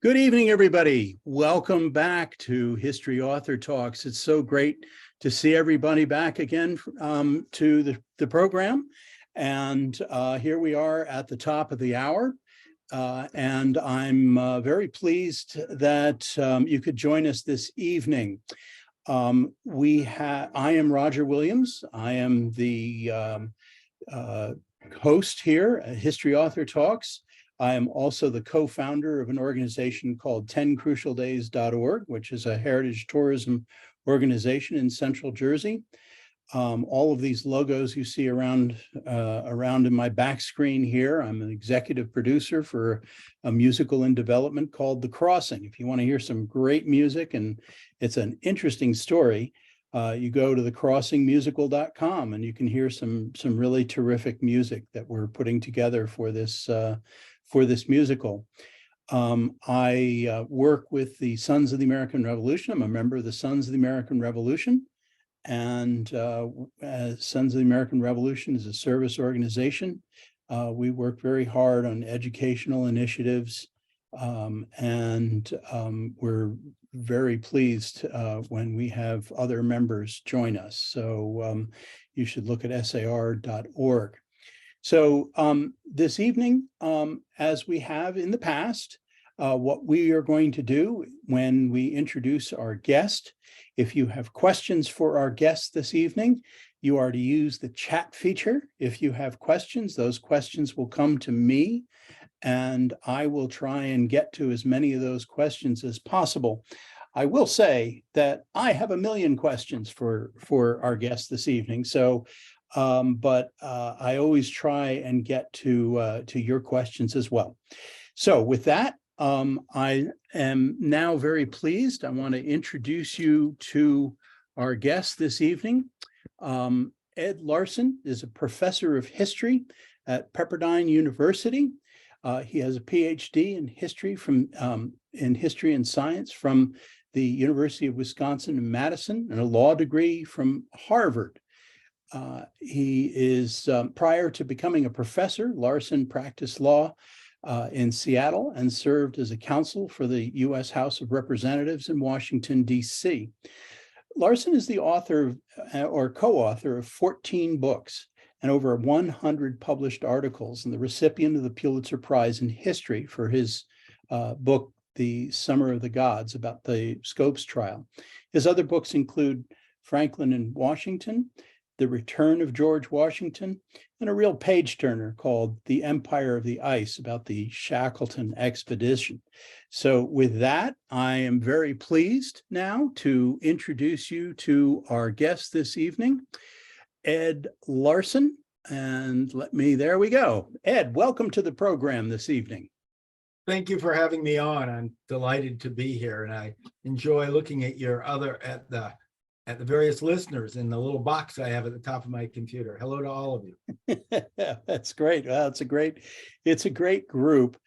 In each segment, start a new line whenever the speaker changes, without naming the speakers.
Good evening, everybody. Welcome back to History Author Talks. It's so great to see everybody back again to the program. And here we are at the top of the hour. And I'm very pleased that you could join us this evening. I am Roger Williams. I am the host here at History Author Talks. I am also the co-founder of an organization called 10crucialdays.org, which is a heritage tourism organization in Central Jersey. All of these logos you see around in my back screen here. I'm an executive producer for a musical in development called The Crossing. If you want to hear some great music, and it's an interesting story, you go to thecrossingmusical.com and you can hear some really terrific music that we're putting together for this musical. I work with the Sons of the American Revolution. I'm a member of the Sons of the American Revolution. And Sons of the American Revolution is a service organization. We work very hard on educational initiatives, and we're very pleased when we have other members join us. So you should look at sar.org. So this evening, as we have in the past, what we are going to do when we introduce our guest, if you have questions for our guest this evening, you are to use the chat feature. If you have questions, those questions will come to me, and I will try and get to as many of those questions as possible. I will say that I have a million questions for our guest this evening. So but I always try and get to your questions as well. So with that, I am now very pleased. I want to introduce you to our guest this evening. Ed Larson is a professor of history at Pepperdine University. He has a PhD in history in history and science from the University of Wisconsin in Madison, and a law degree from Harvard. He is, prior to becoming a professor, Larson practiced law in Seattle and served as a counsel for the U.S. House of Representatives in Washington, D.C. Larson is the author or co-author of 14 books and over 100 published articles, and the recipient of the Pulitzer Prize in history for his book, The Summer of the Gods, about the Scopes trial. His other books include Franklin and Washington, The Return of George Washington, and a real page-turner called The Empire of the Ice, about the Shackleton expedition. So with that, I am very pleased now to introduce you to our guest this evening, Ed Larson. And there we go. Ed, welcome to the program this evening.
Thank you for having me on. I'm delighted to be here, and I enjoy looking at at the various listeners in the little box I have at the top of my computer. Hello to all of you.
That's great. Well, it's a great group.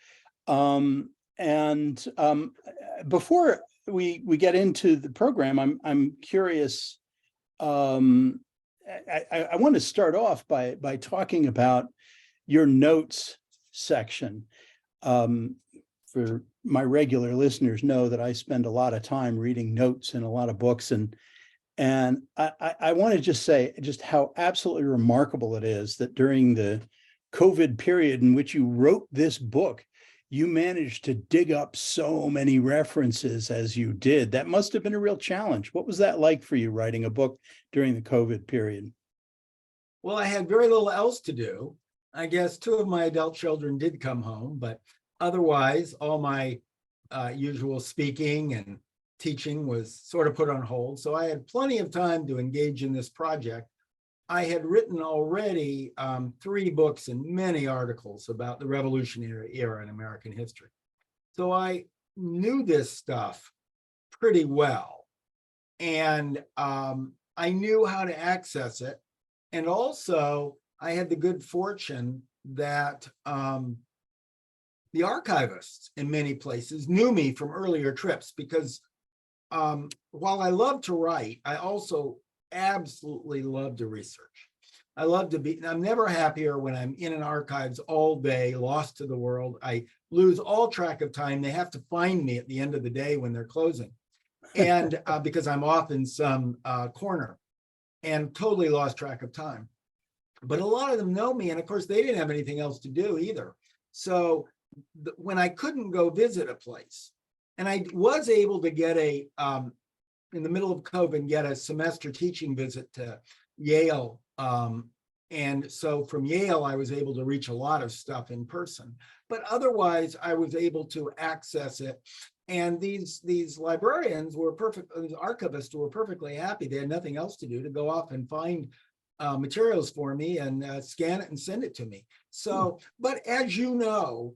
Before we get into the program, I'm curious. I want to start off by talking about your notes section. For my regular listeners know that I spend a lot of time reading notes in a lot of books, and I want to just say just how absolutely remarkable it is that during the COVID period in which you wrote this book, you managed to dig up so many references as you did. That must have been a real challenge. What was that like for you, writing a book during the COVID period?
Well, I had very little else to do. I guess two of my adult children did come home, but otherwise, all my usual speaking and teaching was sort of put on hold. So I had plenty of time to engage in this project. I had written already 3 books and many articles about the Revolutionary era in American history. So I knew this stuff pretty well. And I knew how to access it. And also, I had the good fortune that the archivists in many places knew me from earlier trips, because while I love to write, I also absolutely love to research. I love to be, I'm never happier when I'm in an archives all day, lost to the world. I lose all track of time. They have to find me at the end of the day when they're closing. And because I'm off in some corner and totally lost track of time. But a lot of them know me. And of course, they didn't have anything else to do either. So when I couldn't go visit a place, and I was able to get in the middle of COVID, get a semester teaching visit to Yale. And so from Yale, I was able to reach a lot of stuff in person, but otherwise I was able to access it. And these librarians were perfect, these archivists were perfectly happy. They had nothing else to do to go off and find materials for me and scan it and send it to me. So, but as you know,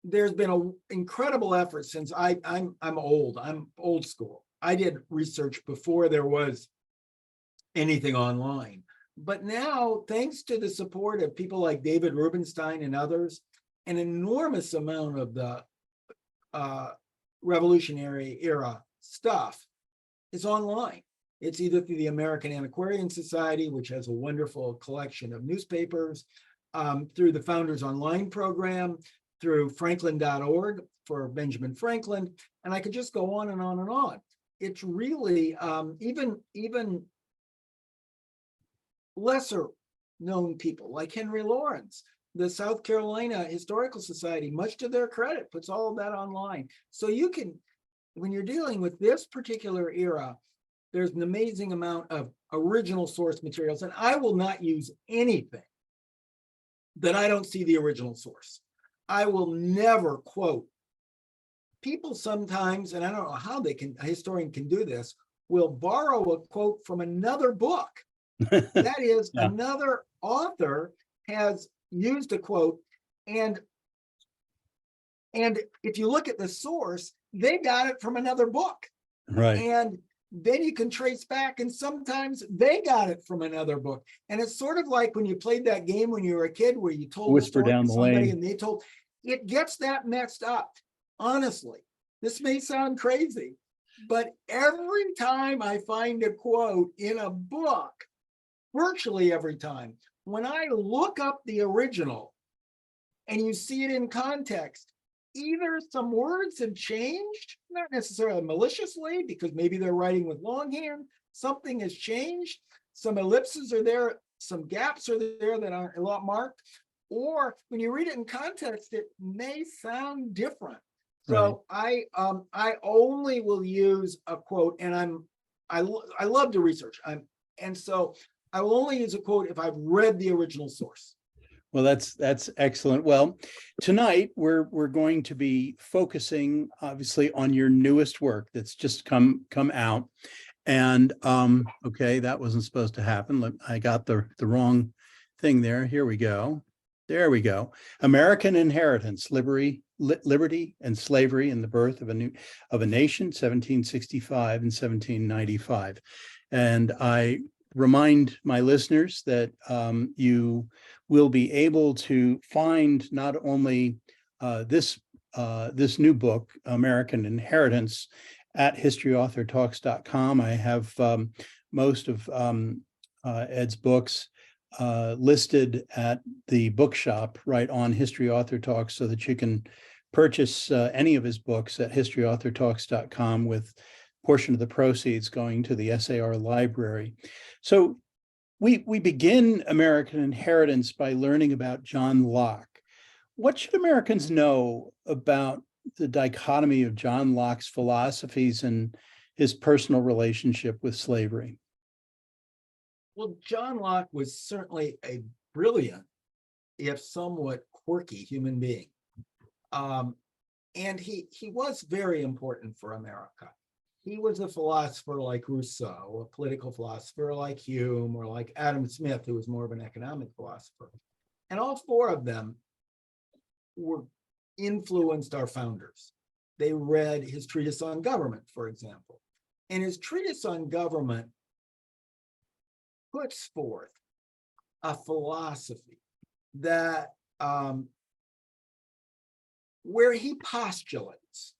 there's been an incredible effort since I'm old school. I did research before there was anything online. But now, thanks to the support of people like David Rubenstein and others, an enormous amount of the Revolutionary era stuff is online. It's either through the American Antiquarian Society, which has a wonderful collection of newspapers, through the Founders Online program, through franklin.org for Benjamin Franklin, and I could just go on and on and on. It's really even lesser known people like Henry Lawrence, the South Carolina Historical Society, much to their credit, puts all of that online. So you can, when you're dealing with this particular era, there's an amazing amount of original source materials, and I will not use anything that I don't see the original source. I will never quote. People sometimes, and I don't know how a historian can do this, will borrow a quote from another book. That is,
Yeah.
Another author has used a quote, and if you look at the source, they got it from another book.
Right.
And then you can trace back, and sometimes they got it from another book. And it's sort of like when you played that game when you were a kid where you told
Whisper
a story
down
to
the
somebody
lane.
and they told, it gets that messed up. Honestly, this may sound crazy, but every time I find a quote in a book, virtually every time, when I look up the original and you see it in context, either some words have changed, not necessarily maliciously, because maybe they're writing with longhand, something has changed, some ellipses are there, some gaps are there that aren't a lot marked, or when you read it in context, it may sound different. So right. I only will use a quote, and I love to research. And so I will only use a quote if I've read the original source.
Well, that's excellent. Well, tonight we're going to be focusing obviously on your newest work that's just come out. And okay, that wasn't supposed to happen. I got the wrong thing there. Here we go. There we go. American Inheritance, Liberty and Slavery and the Birth of a Nation, 1765 and 1795. And I remind my listeners that you will be able to find not only this new book, American Inheritance, at historyauthortalks.com. I have most of Ed's books listed at the bookshop right on History Author Talks, so that you can purchase any of his books at historyauthortalks.com, with a portion of the proceeds going to the SAR library. So we begin American Inheritance by learning about John Locke. What should Americans know about the dichotomy of John Locke's philosophies and his personal relationship with slavery?
Well, John Locke was certainly a brilliant, if somewhat quirky human being. And he was very important for America. He was a philosopher like Rousseau, a political philosopher like Hume, or like Adam Smith, who was more of an economic philosopher. And all four of them influenced our founders. They read his treatise on government, for example. And his treatise on government puts forth a philosophy that where he postulates,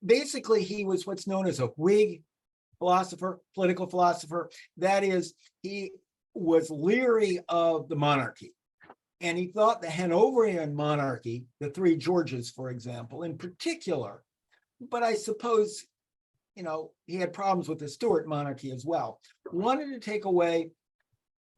basically he was what's known as a Whig philosopher, political philosopher. That is, he was leery of the monarchy. And he thought the Hanoverian monarchy, the three Georges, for example, in particular, but I suppose, he had problems with the Stuart monarchy as well, wanted to take away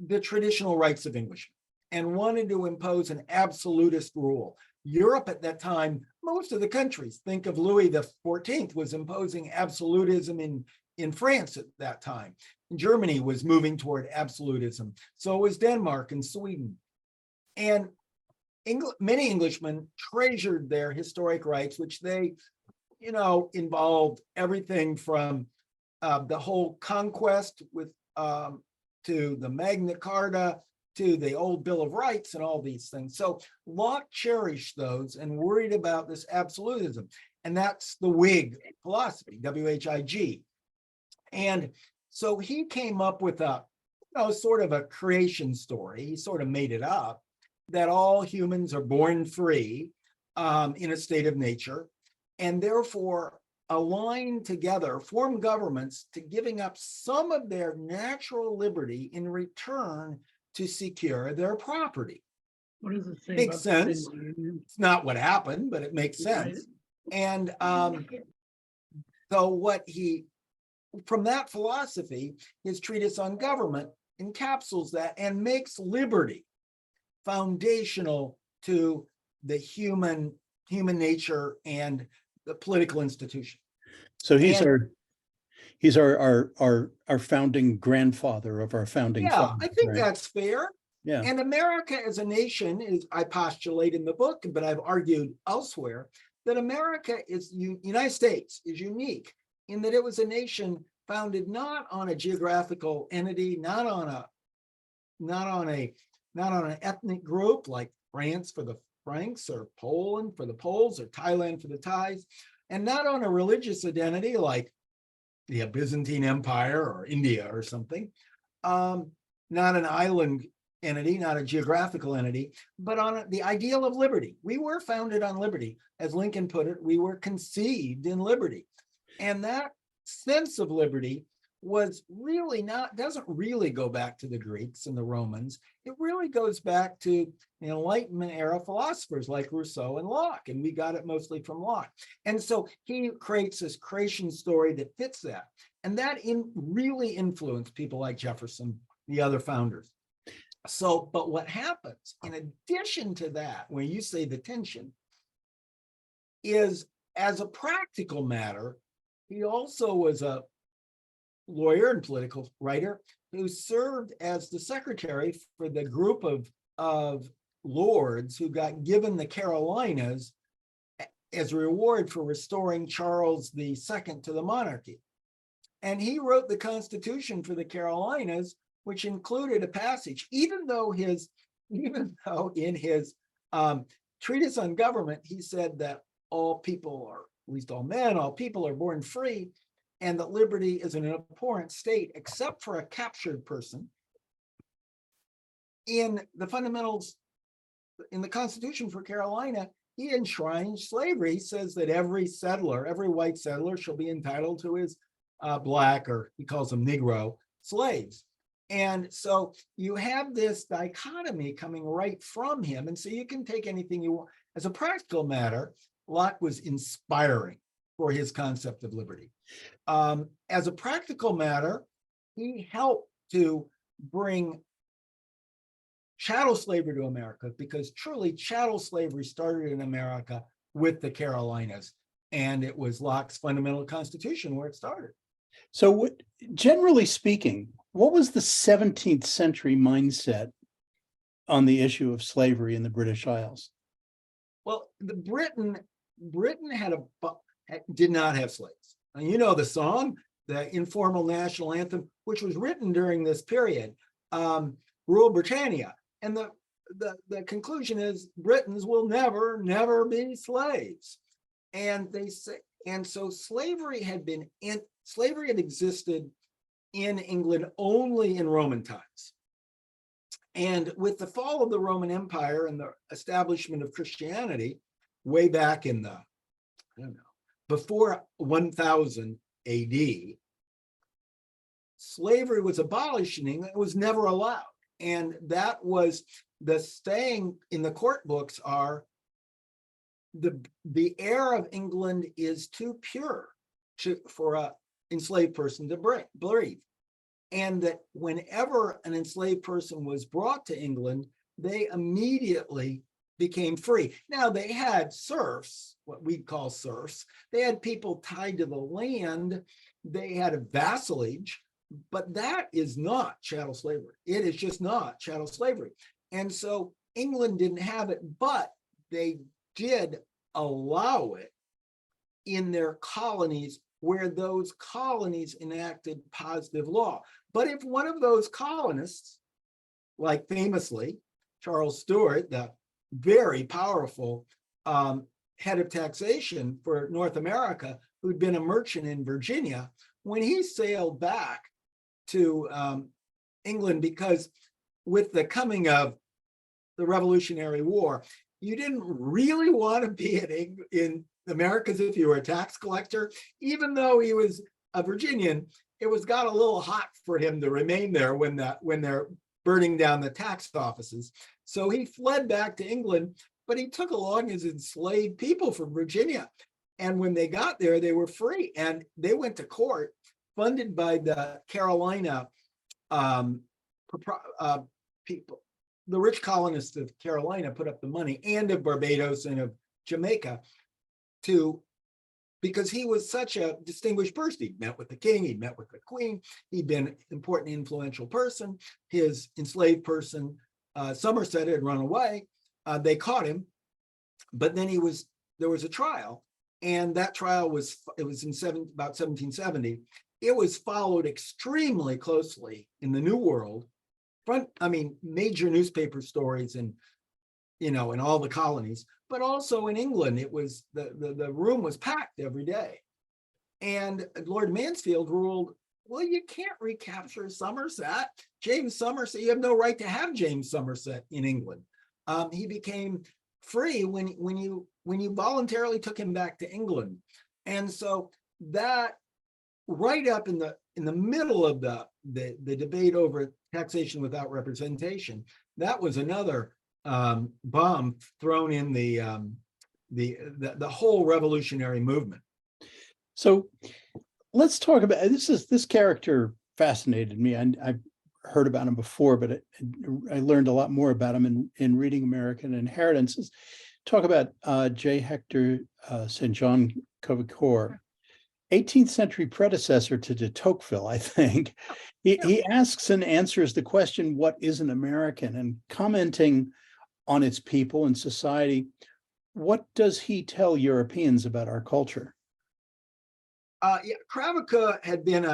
the traditional rights of Englishmen and wanted to impose an absolutist rule. Europe at that time, most of the countries, think of Louis XIV, was imposing absolutism in France at that time. Germany was moving toward absolutism. So was Denmark and Sweden. And many Englishmen treasured their historic rights, which they, involved everything from the whole conquest to the Magna Carta, to the old Bill of Rights and all these things. So Locke cherished those and worried about this absolutism. And that's the Whig philosophy, W-H-I-G. And so he came up with sort of a creation story. He sort of made it up, that all humans are born free in a state of nature, and therefore align together, form governments to giving up some of their natural liberty in return to secure their property.
What does it say?
Makes
about
sense.
the union?
It's not what happened, but it makes sense. And so from that philosophy, his treatise on government encapsulates that and makes liberty foundational to the human nature and the political institution.
So he's our founding grandfather of our founding fathers,
I think
right?
that's fair.
Yeah.
And America as a nation is, I postulate in the book, but I've argued elsewhere, that United States is unique in that it was a nation founded not on a geographical entity, not on an ethnic group like France for the Franks, or Poland for the Poles, or Thailand for the Thais, and not on a religious identity like the Byzantine Empire or India or something, not an island entity, not a geographical entity, but on the ideal of liberty. We were founded on liberty. As Lincoln put it, we were conceived in liberty. And that sense of liberty doesn't really go back to the Greeks and the Romans. It really goes back to the Enlightenment era philosophers like Rousseau and Locke, and we got it mostly from Locke. And so he creates this creation story that fits that. And that really influenced people like Jefferson, the other founders. So, but what happens in addition to that, when you say the tension, is as a practical matter, he also was a lawyer and political writer who served as the secretary for the group of lords who got given the Carolinas as a reward for restoring Charles II to the monarchy. And he wrote the Constitution for the Carolinas, which included a passage, even though in his treatise on government, he said that all people are, at least all men, all people are born free, and that liberty is an abhorrent state, except for a captured person. In the fundamentals, in the Constitution for Carolina, he enshrines slavery. He says that every white settler shall be entitled to his black, or he calls them Negro, slaves. And so you have this dichotomy coming right from him. And so you can take anything you want. As a practical matter, Locke was inspiring for his concept of liberty. As a practical matter, he helped to bring chattel slavery to America, because truly chattel slavery started in America with the Carolinas, and it was Locke's fundamental Constitution where it started.
So generally speaking, what was the 17th century mindset on the issue of slavery in the British Isles?
Well, Britain did not have slaves. And you know the song, the informal national anthem, which was written during this period, Rule Britannia. And the conclusion is Britons will never be slaves. And they say, and so slavery had existed in England only in Roman times. And with the fall of the Roman Empire and the establishment of Christianity, way back in before 1000 AD, slavery was abolished in England, it was never allowed. And that was the saying in the court books are the air of England is too pure for a enslaved person to breathe. And that whenever an enslaved person was brought to England, they immediately became free. Now they had serfs, what we'd call serfs. They had people tied to the land. They had a vassalage, but that is not chattel slavery. It is just not chattel slavery. And so England didn't have it, but they did allow it in their colonies where those colonies enacted positive law. But if one of those colonists, like famously Charles Stuart, the very powerful head of taxation for North America, who'd been a merchant in Virginia, when he sailed back to England, because with the coming of the Revolutionary War, you didn't really want to be in Americas if you were a tax collector. Even though he was a Virginian, it was got a little hot for him to remain there when they're burning down the tax offices. So he fled back to England, but he took along his enslaved people from Virginia. And when they got there, they were free. And they went to court funded by the Carolina people. The rich colonists of Carolina put up the money, and of Barbados and of Jamaica, because he was such a distinguished person. He'd met with the king, he'd met with the queen, he'd been an important, influential person. His enslaved person, Somerset, had run away. They caught him, but then there was a trial, and that trial was in about 1770. It was followed extremely closely in the New World. Major newspaper stories and in all the colonies, but also in England, it was the room was packed every day. And Lord Mansfield ruled, well, you can't recapture Somerset. James Somerset, you have no right to have James Somerset in England. He became free when you voluntarily took him back to England. And so that right up in the middle of the debate over taxation without representation, that was another bomb thrown in the whole revolutionary movement.
So let's talk about this character fascinated me. I've heard about him before, but I learned a lot more about him in reading American Inheritances. Talk about J. Hector St. John Covicore, 18th century predecessor to de Tocqueville, I think. He asks and answers the question, what is an American? And commenting on its people and society, what does he tell Europeans about our culture?
Cravaca had been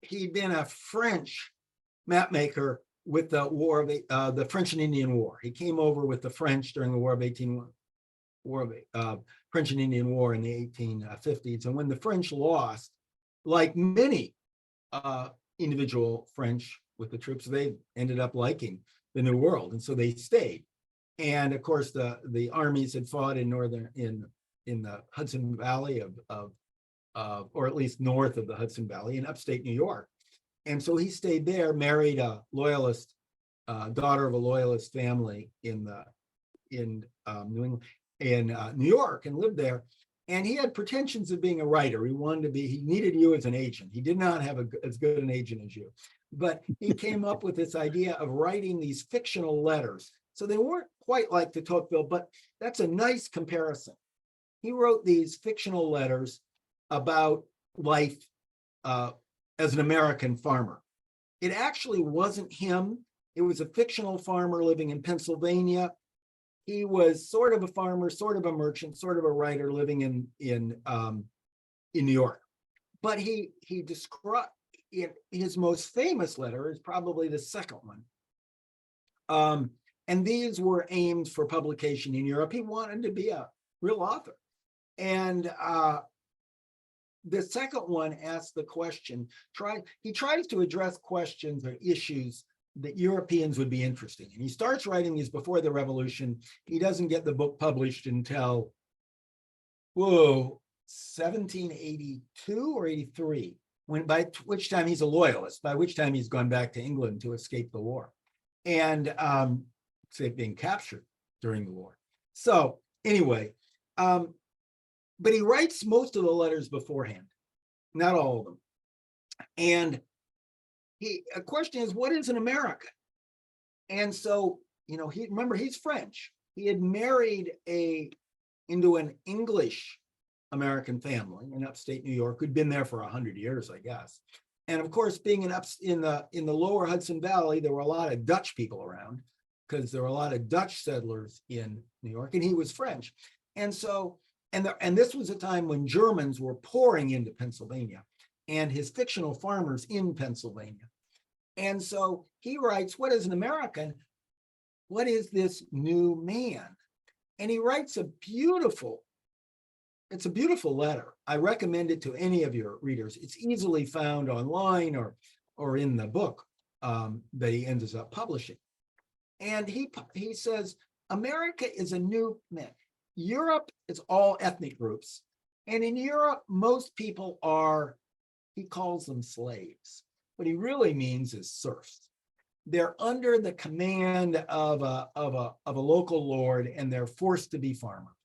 he'd been a French mapmaker with the War of the French and Indian War. He came over with the French during the French and Indian War in the 1850s. And when the French lost, like many individual French with the troops, they ended up liking the New World, and so they stayed. And of course, the armies had fought in the Hudson Valley or at least north of the Hudson Valley in upstate New York. And so he stayed there, married a loyalist, daughter of a loyalist family in New England, in New York, and lived there. And he had pretensions of being a writer. He needed you as an agent. He did not have as good an agent as you, but he came up with this idea of writing these fictional letters. So they weren't quite like de Tocqueville, but that's a nice comparison. He wrote these fictional letters about life as an American farmer. It actually wasn't him. It was a fictional farmer living in Pennsylvania. He was sort of a farmer, sort of a merchant, sort of a writer living in New York. But he described his most famous letter is probably the second one. And these were aimed for publication in Europe. He wanted to be a real author. And the second one asks the question, he tries to address questions or issues that Europeans would be interested in. He starts writing these before the revolution. He doesn't get the book published until 1782 or 83, which time he's a loyalist, by which time he's gone back to England to escape the war and escape being captured during the war. So anyway, but he writes most of the letters beforehand, not all of them. And a question is, what is an American? And so, remember, he's French. He had married into an English American family in upstate New York, who'd been there for 100 years, I guess. And of course, being in the lower Hudson Valley, there were a lot of Dutch people around because there were a lot of Dutch settlers in New York, and he was French. And so, and this was a time when Germans were pouring into Pennsylvania and his fictional farmers in Pennsylvania. And so he writes, what is an American? What is this new man? And he writes it's a beautiful letter. I recommend it to any of your readers. It's easily found online or in the book that he ends up publishing. And he says, America is a new man. Europe is all ethnic groups. And in Europe, most people he calls them slaves. What he really means is serfs. They're under the command of a local lord, and they're forced to be farmers.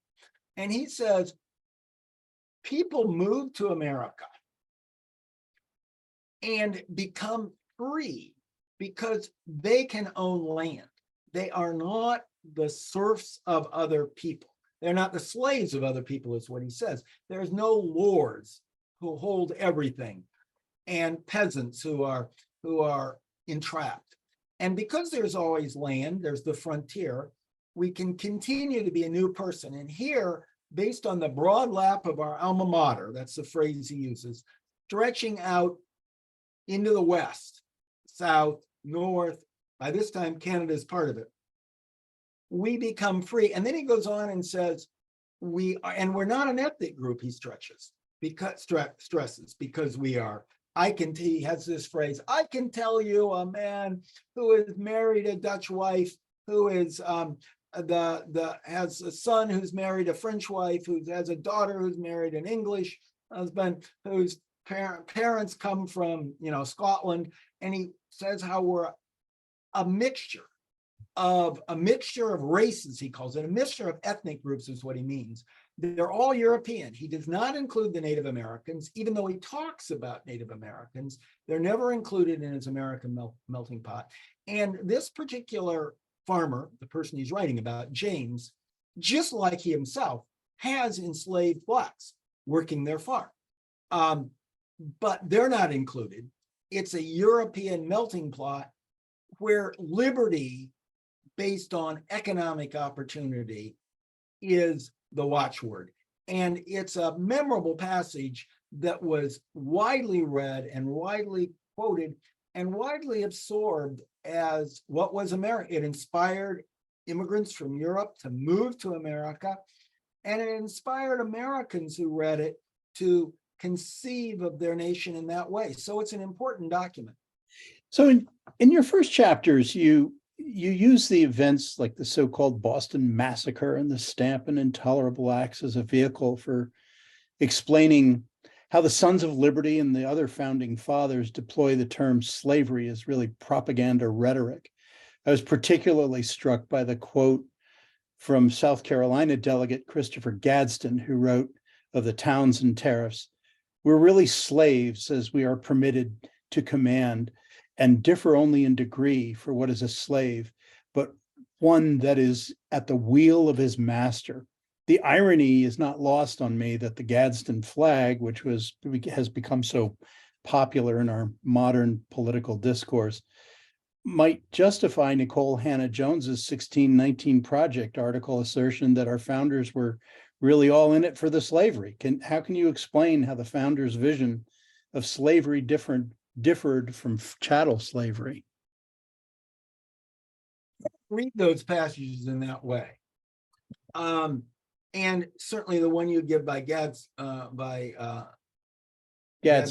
And he says, people move to America and become free because they can own land. They are not the serfs of other people. They're not the slaves of other people, is what he says. There's no lords who hold everything and peasants who are entrapped. And because there's always land, there's the frontier, we can continue to be a new person. And here, based on the broad lap of our alma mater, that's the phrase he uses, stretching out into the west, south, north, by this time, Canada is part of it. We become free. And then he goes on and says, we're not an ethnic group, he stresses, because we are. He has this phrase, I can tell you a man who has married a Dutch wife, who is has a son who's married a French wife, who has a daughter who's married an English husband, whose parents come from Scotland. And he says how we're a mixture of races, he calls it, a mixture of ethnic groups is what he means. They're all European. He does not include the Native Americans, even though he talks about Native Americans. They're never included in his American melting pot. And this particular farmer, the person he's writing about, James, just like he himself, has enslaved blacks working their farm. But they're not included. It's a European melting pot where liberty based on economic opportunity is the watchword. And it's a memorable passage that was widely read and widely quoted and widely absorbed as what was America. It inspired immigrants from Europe to move to America, and it inspired Americans who read it to conceive of their nation in that way. So it's an important document.
So in your first chapters, you use the events like the so-called Boston Massacre and the Stamp and Intolerable Acts as a vehicle for explaining how the Sons of Liberty and the other founding fathers deploy the term slavery as really propaganda rhetoric. I was particularly struck by the quote from South Carolina delegate Christopher Gadsden, who wrote of the Townsend tariffs, "We're really slaves as we are permitted to command and differ only in degree for what is a slave, but one that is at the wheel of his master." The irony is not lost on me that the Gadsden flag, which has become so popular in our modern political discourse, might justify Nicole Hannah-Jones's 1619 Project article assertion that our founders were really all in it for the slavery. How can you explain how the founders' vision of slavery differed from chattel slavery?
Read those passages in that way. And certainly the one you give by Gadsden,
Yeah,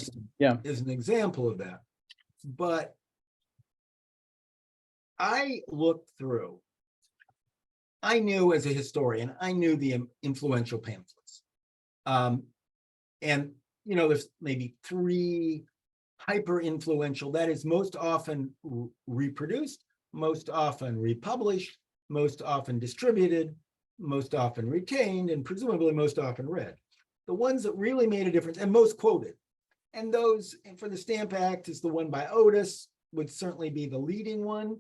is an example of that. But I looked through, I knew as a historian, I knew the influential pamphlets. And there's maybe 3 hyper influential. That is most often reproduced, most often republished, most often distributed, most often retained, and presumably most often read. The ones that really made a difference and most quoted. And those for the Stamp Act is the one by Otis, would certainly be the leading one.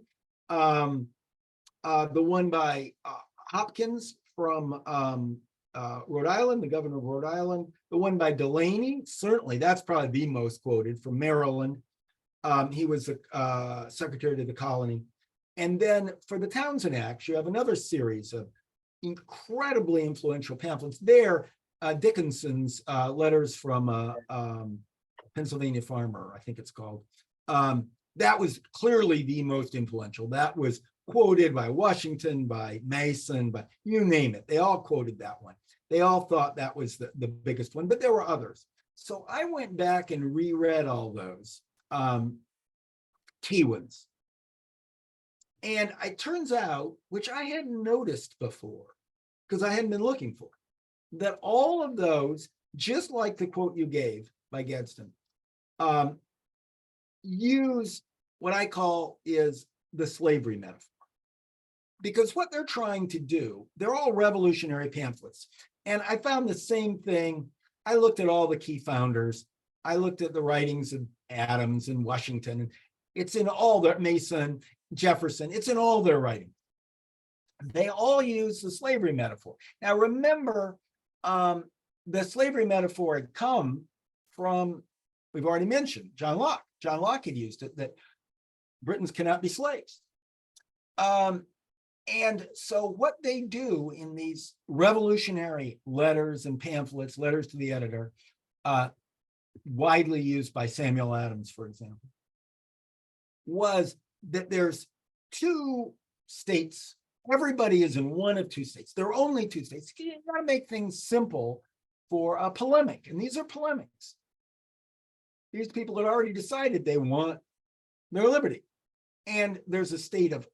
The one by Hopkins from Rhode Island, the governor of Rhode Island. The one by Delaney, certainly that's probably the most quoted, from Maryland. He was the secretary to the colony. And then for the Townsend Act, you have another series of incredibly influential pamphlets. There, Dickinson's letters from Pennsylvania Farmer, I think it's called. That was clearly the most influential. That was quoted by Washington, by Mason, but you name it. They all quoted that one. They all thought that was the biggest one, but there were others. So I went back and reread all those key ones. And it turns out, which I hadn't noticed before, because I hadn't been looking for, that all of those, just like the quote you gave by Gadsden, use what I call is the slavery metaphor. Because what they're trying to do, they're all revolutionary pamphlets. And I found the same thing. I looked at all the key founders. I looked at the writings of Adams and Washington. And it's in all their, Mason, Jefferson, it's in all their writing. They all use the slavery metaphor. Now remember, the slavery metaphor had come from, we've already mentioned, John Locke. John Locke had used it, that Britons cannot be slaves. And so what they do in these revolutionary letters and pamphlets, letters to the editor, widely used by Samuel Adams, for example, was that there's two states. Everybody is in one of two states. There are only two states. You got to make things simple for a polemic. And these are polemics. These people had already decided they want their liberty. And there's a state of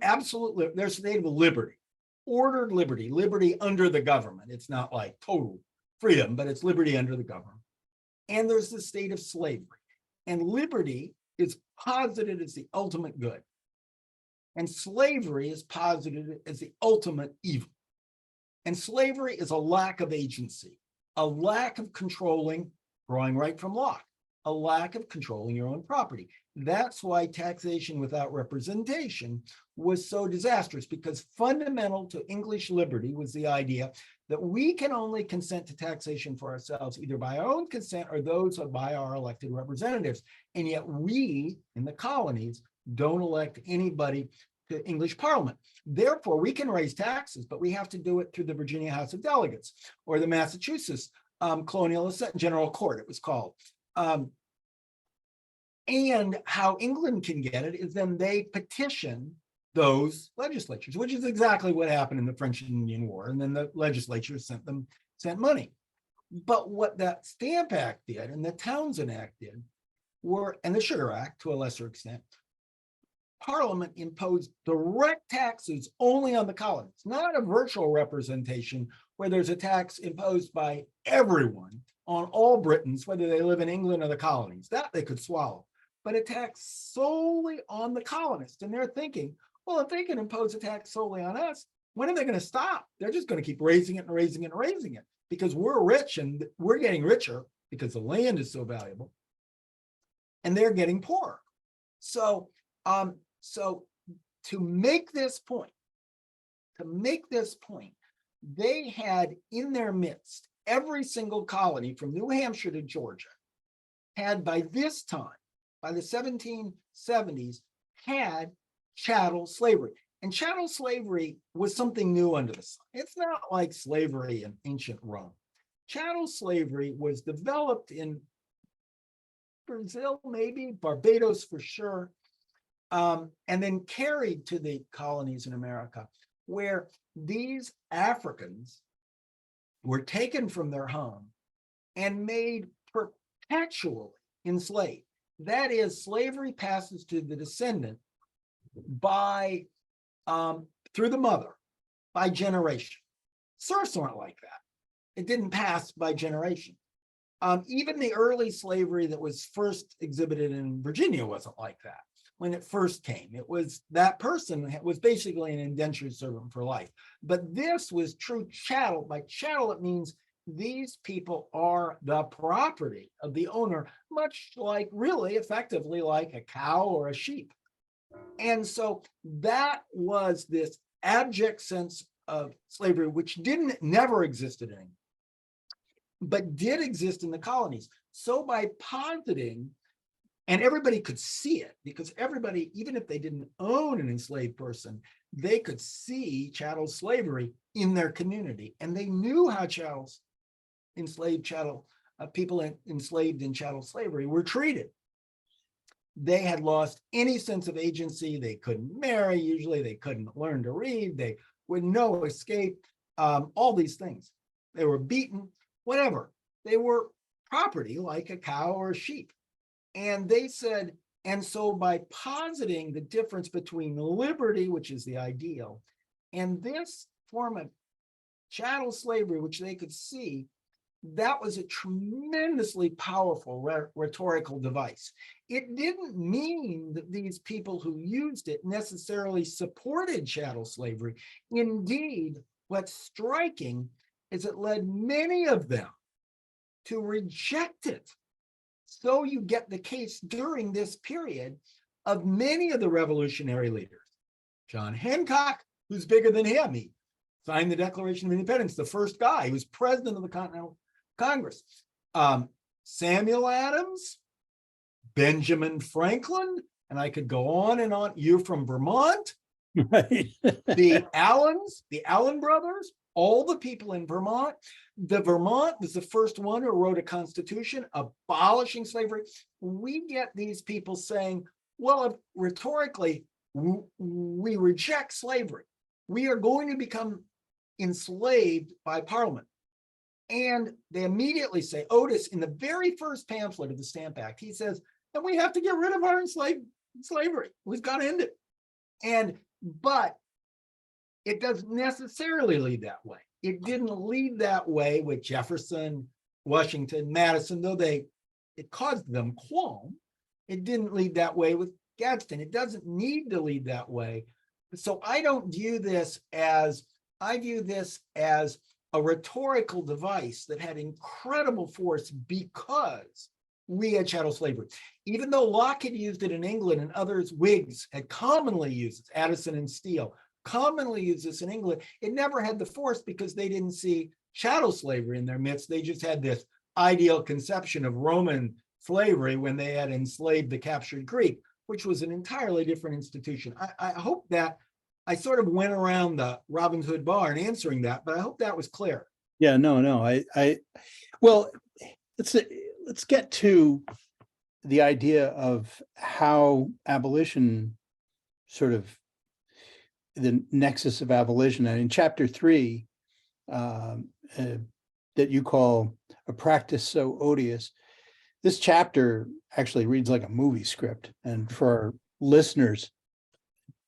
absolute, there's a state of liberty, ordered liberty, liberty under the government. It's not like total freedom, but it's liberty under the government. And there's the state of slavery. And liberty is posited as the ultimate good. And slavery is posited as the ultimate evil. And slavery is a lack of agency, a lack of controlling, drawing right from Locke, a lack of controlling your own property. That's why taxation without representation was so disastrous, because fundamental to English liberty was the idea that we can only consent to taxation for ourselves, either by our own consent or those by our elected representatives. And yet we, in the colonies, don't elect anybody to English Parliament. Therefore, we can raise taxes, but we have to do it through the Virginia House of Delegates or the Massachusetts Colonial General Court, it was called. And how England can get it is then they petition those legislatures, which is exactly what happened in the French and Indian War. And then the legislature sent money. But what that Stamp Act did and the Townsend Act did and the Sugar Act to a lesser extent, Parliament imposed direct taxes only on the colonies, not a virtual representation where there's a tax imposed by everyone on all Britons, whether they live in England or the colonies. That they could swallow. But a tax solely on the colonists. And they're thinking, well, if they can impose a tax solely on us, when are they going to stop? They're just going to keep raising it and raising it and raising it, because we're rich and we're getting richer because the land is so valuable, and they're getting poorer. So to make this point, they had in their midst, every single colony from New Hampshire to Georgia had by this time, by the 1770s, had chattel slavery. And chattel slavery was something new under the sun. It's not like slavery in ancient Rome. Chattel slavery was developed in Brazil, maybe, Barbados for sure, and then carried to the colonies in America, where these Africans were taken from their home and made perpetually enslaved. That is, slavery passes to the descendant by through the mother by generation. Serfs weren't like that. It didn't pass by generation. Even the early slavery that was first exhibited in Virginia wasn't like that. When it first came, it was that person was basically an indentured servant for life. But this was true chattel. By chattel, it means these people are the property of the owner, much like, really effectively like a cow or a sheep. And so that was this abject sense of slavery, which never existed in England, but did exist in the colonies. So by positing, and everybody could see it, because everybody, even if they didn't own an enslaved person, they could see chattel slavery in their community. And they knew how people enslaved in chattel slavery were treated. They had lost any sense of agency. They couldn't marry. Usually they couldn't learn to read. They would no escape, all these things. They were beaten, whatever. They were property like a cow or a sheep. And they said, and so by positing the difference between liberty, which is the ideal, and this form of chattel slavery, which they could see, that was a tremendously powerful rhetorical device. It didn't mean that these people who used it necessarily supported chattel slavery. Indeed, what's striking is it led many of them to reject it. So you get the case during this period of many of the revolutionary leaders. John Hancock, who's bigger than him, he signed the Declaration of Independence, the first guy. He was president of the Continental Congress. Samuel Adams, Benjamin Franklin, and I could go on and on. You're from Vermont.
Right.
The Allen brothers, all the people in Vermont. Vermont was the first one who wrote a constitution abolishing slavery. We get these people saying, well, rhetorically, we reject slavery. We are going to become enslaved by Parliament. And they immediately say, Otis, in the very first pamphlet of the Stamp Act, he says, and we have to get rid of our slavery. We've got to end it. But it doesn't necessarily lead that way. It didn't lead that way with Jefferson, Washington, Madison, though it caused them qualm. It didn't lead that way with Gadsden. It doesn't need to lead that way. So I view this as a rhetorical device that had incredible force because we had chattel slavery. Even though Locke had used it in England and others, Whigs, had commonly used it, Addison and Steele, commonly used this in England, it never had the force because they didn't see chattel slavery in their midst. They just had this ideal conception of Roman slavery when they had enslaved the captured Greek, which was an entirely different institution. I hope that I sort of went around the Robin Hood barn answering that, but I hope that was clear.
Yeah, no. Well, let's get to the idea of how abolition, sort of the nexus of abolition. And in chapter 3, that you call a practice so odious, this chapter actually reads like a movie script. And for our listeners,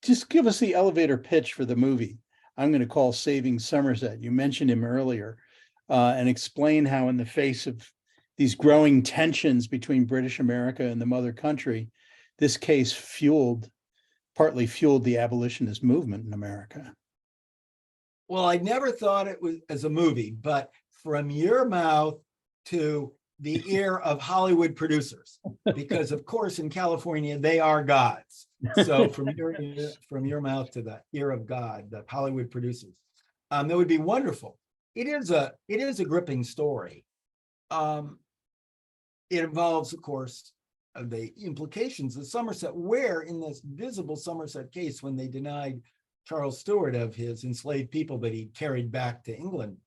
just give us the elevator pitch for the movie I'm going to call Saving Somerset. You mentioned him earlier, and explain how in the face of these growing tensions between British America and the mother country, this case partly fueled the abolitionist movement in America.
Well, I never thought it was as a movie, but from your mouth to the ear of Hollywood producers, because of course in California they are gods. So from your mouth to the ear of God, the Hollywood producers, that would be wonderful. It is a gripping story. It involves, of course, the implications of Somerset, where in this visible Somerset case, when they denied Charles Stuart of his enslaved people that he carried back to England,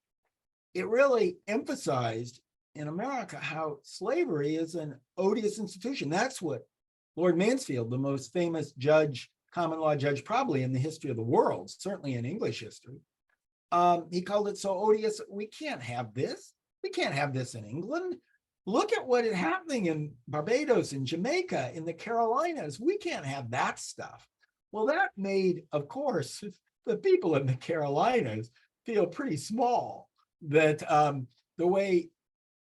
it really emphasized in America how slavery is an odious institution. That's what Lord Mansfield, the most famous common law judge probably in the history of the world, certainly in English history, he called it so odious. We can't have this. We can't have this in England. Look at what is happening in Barbados, in Jamaica, in the Carolinas. We can't have that stuff. Well, that made, of course, the people in the Carolinas feel pretty small, that the way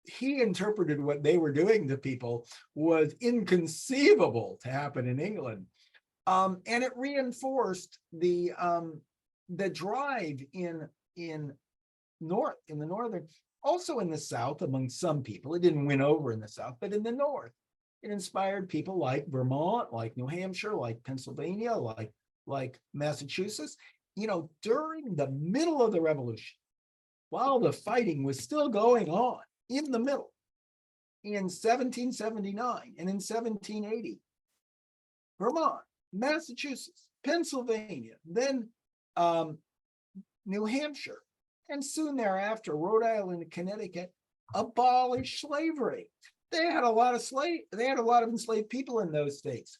he interpreted what they were doing to people was inconceivable to happen in England. And it reinforced the drive in the northern, also in the South among some people. It didn't win over in the South, but in the North, it inspired people like Vermont, like New Hampshire, like Pennsylvania, like Massachusetts. During the middle of the Revolution, while the fighting was still going on in the middle, in 1779 and in 1780, Vermont, Massachusetts, Pennsylvania, then New Hampshire, and soon thereafter, Rhode Island and Connecticut abolished slavery. They had a lot of enslaved people in those states.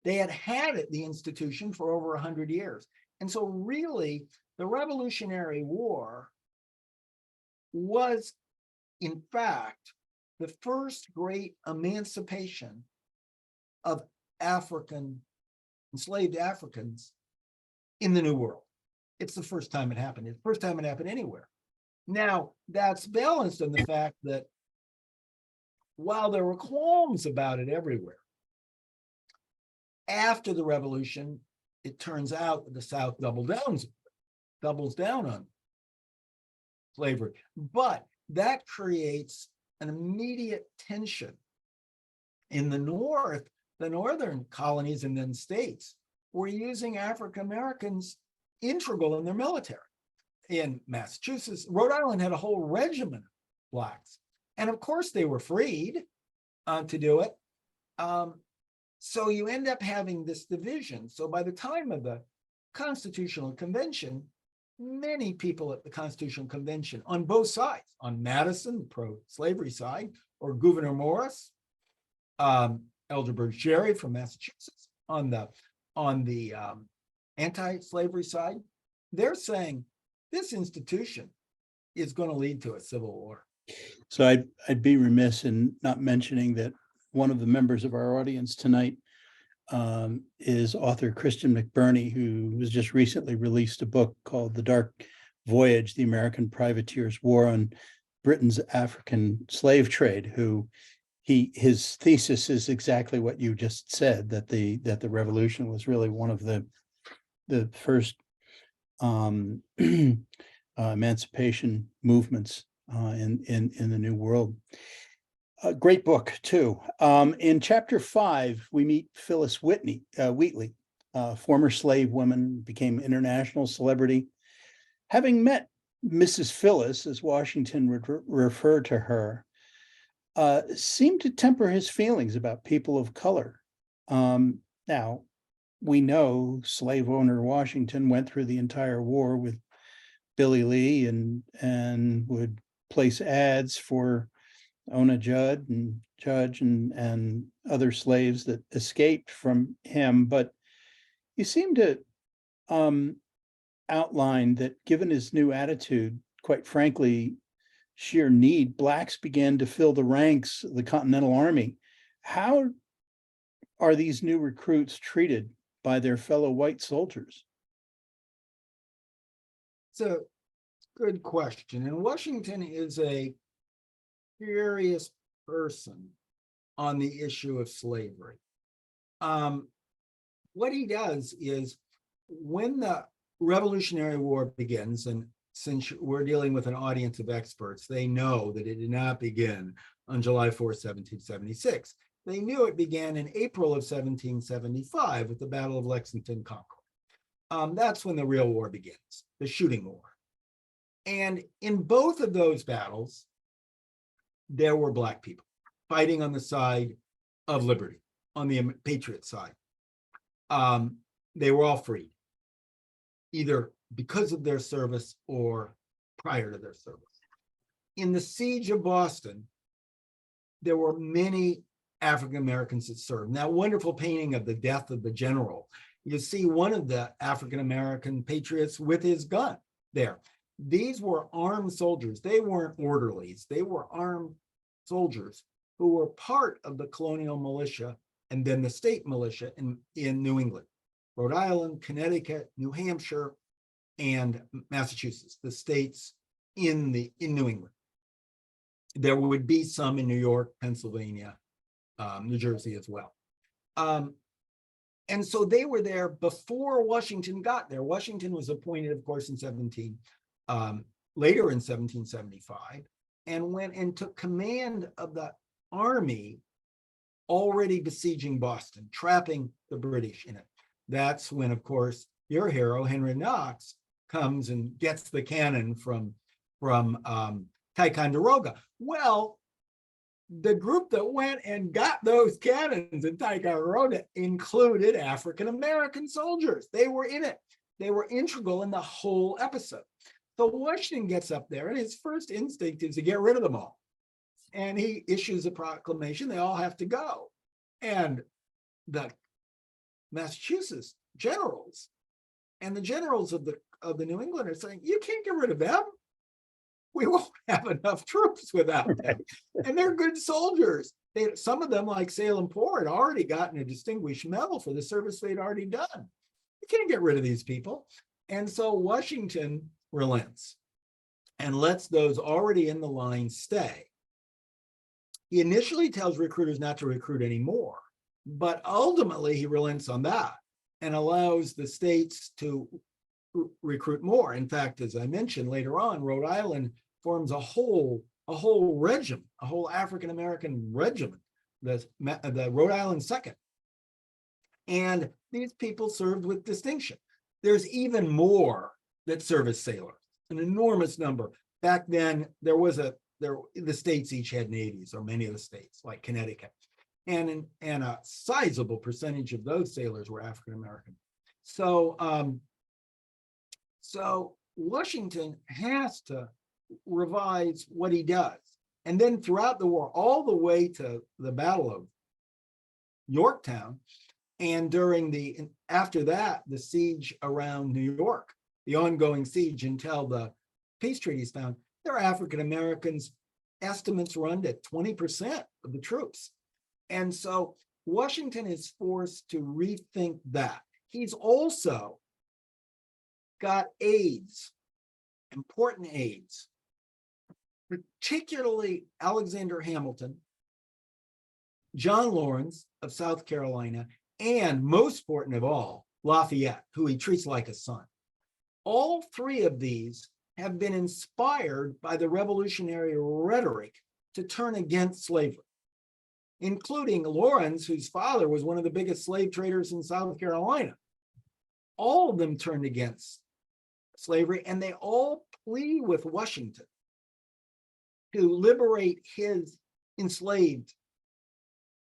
They had it, the institution, for over 100 years. And so really, the Revolutionary War was, in fact, the first great emancipation of enslaved Africans in the New World. It's the first time it happened. It's the first time it happened anywhere. Now, that's balanced on the fact that while there were qualms about it everywhere, after the Revolution, it turns out that the South doubles down on slavery. But that creates an immediate tension in the North. The northern colonies and then states were using African Americans integral in their military. In Massachusetts, Rhode Island had a whole regiment of Blacks. And of course, they were freed to do it. So you end up having this division. So by the time of the Constitutional Convention, many people at the Constitutional Convention on both sides, on Madison, the pro-slavery side, or Gouverneur Morris, Elderberg Sherry from Massachusetts, on the anti-slavery side, they're saying this institution is going to lead to a civil war.
So I'd be remiss in not mentioning that one of the members of our audience tonight is author Christian McBurney, who was just recently released a book called The Dark Voyage, The American Privateers' War on Britain's African Slave Trade, his thesis is exactly what you just said, that the revolution was really one of the first emancipation movements in the New World. A great book too. In chapter 5, we meet Phyllis Wheatley, former slave woman, became international celebrity. Having met Mrs. Phyllis, as Washington would refer to her, seemed to temper his feelings about people of color. Now, we know slave owner Washington went through the entire war with Billy Lee and would place ads for Ona Judd and Judge and other slaves that escaped from him. But you seem to outline that given his new attitude, quite frankly, sheer need, Blacks began to fill the ranks of the Continental Army. How are these new recruits treated by their fellow white soldiers?
It's a good question. And Washington is a curious person on the issue of slavery. What he does is, when the Revolutionary War begins, and since we're dealing with an audience of experts, they know that it did not begin on July 4th, 1776. They knew it began in April of 1775 with the Battle of Lexington Concord. That's when the real war begins, the shooting war. And in both of those battles, there were Black people fighting on the side of liberty, on the Patriot side. They were all freed, either because of their service or prior to their service. In the siege of Boston, there were many African Americans that served. In that wonderful painting of the death of the general, you see one of the African American patriots with his gun there. These were armed soldiers. They weren't orderlies. They were armed soldiers who were part of the colonial militia and then the state militia in New England, Rhode Island, Connecticut, New Hampshire, and Massachusetts, the states in New England. there would be some in New York, Pennsylvania, New Jersey as well. And so they were there before Washington got there. Washington was appointed, of course, later in 1775, and went and took command of the army already besieging Boston, trapping the British in it. That's when, of course, your hero, Henry Knox, comes and gets the cannon from Ticonderoga. Well, the group that went and got those cannons in Ticonderoga included African-American soldiers. They were in it. They were integral in the whole episode. So Washington gets up there, and his first instinct is to get rid of them all. And he issues a proclamation, they all have to go. And the Massachusetts generals and the generals of the New England are saying, you can't get rid of them. We won't have enough troops without them. And they're good soldiers. Some of them, like Salem Poor, had already gotten a distinguished medal for the service they'd already done. You can't get rid of these people. And so Washington relents and lets those already in the line stay. He initially tells recruiters not to recruit anymore, but ultimately he relents on that and allows the states to recruit more. In fact, as I mentioned later on, Rhode Island forms a whole regiment, a whole African-American regiment, the Rhode Island Second. And these people served with distinction. There's even more that serve as sailors, an enormous number. Back then, the states each had navies, or many of the states, like Connecticut. And a sizable percentage of those sailors were African-American. So Washington has to revise what he does. And then throughout the war, all the way to the Battle of Yorktown, and after that, the siege around New York, the ongoing siege until the peace treaty is found, there are African Americans, estimates run to 20% of the troops. And so Washington is forced to rethink that. He's also got aides, important aides, particularly Alexander Hamilton, John Lawrence of South Carolina, and most important of all, Lafayette, who he treats like a son. All three of these have been inspired by the revolutionary rhetoric to turn against slavery, including Lawrence, whose father was one of the biggest slave traders in South Carolina. All of them turned against slavery, and they all plea with Washington to liberate his enslaved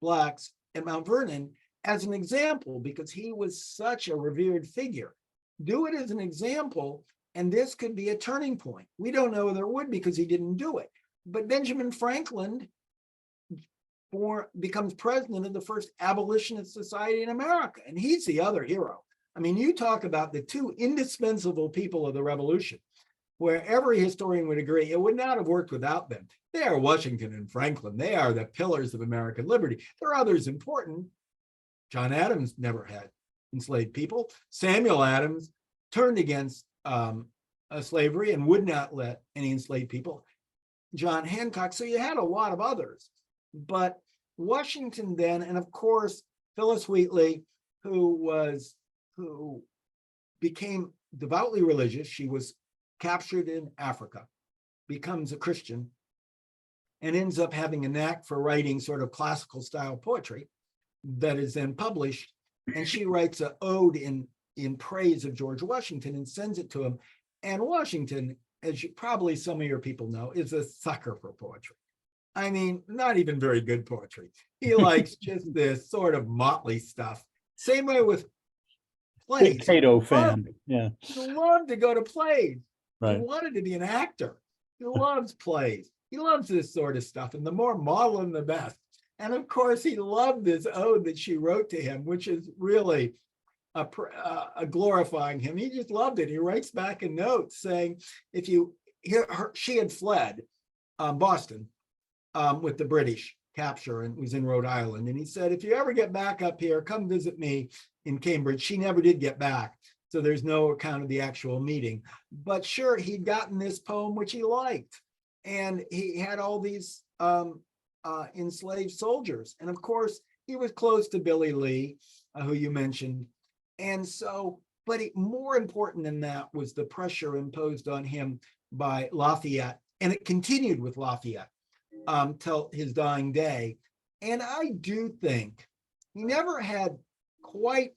Blacks at Mount Vernon as an example, because he was such a revered figure. Do it as an example, and this could be a turning point. We don't know whether it would, because he didn't do it. But Benjamin Franklin becomes president of the first abolitionist society in America, and he's the other hero. I mean, you talk about the two indispensable people of the revolution, where every historian would agree it would not have worked without them. They are Washington and Franklin. They are the pillars of American liberty. There are others important. John Adams never had enslaved people. Samuel Adams turned against slavery and would not let any enslaved people. John Hancock. So you had a lot of others. But Washington then, and of course, Phyllis Wheatley, who became devoutly religious. She was captured in Africa, becomes a Christian, and ends up having a knack for writing sort of classical style poetry that is then published. And she writes an ode in praise of George Washington and sends it to him. And Washington, as probably some of your people know, is a sucker for poetry. I mean, not even very good poetry. He likes just this sort of motley stuff. Same way with plays.
Cato fan. Yeah.
He loved to go to plays.
Right.
He wanted to be an actor. He loves plays. He loves this sort of stuff. And the more maudlin, the best. And of course, he loved this ode that she wrote to him, which is really a glorifying him. He just loved it. He writes back a note saying, she had fled Boston with the British capture and was in Rhode Island. And he said, if you ever get back up here, come visit me in Cambridge. She never did get back. So there's no account of the actual meeting. But sure, he'd gotten this poem, which he liked. and he had all these enslaved soldiers. And of course, he was close to Billy Lee, who you mentioned. And so, but more important than that was the pressure imposed on him by Lafayette. And it continued with Lafayette till his dying day. And I do think he never had quite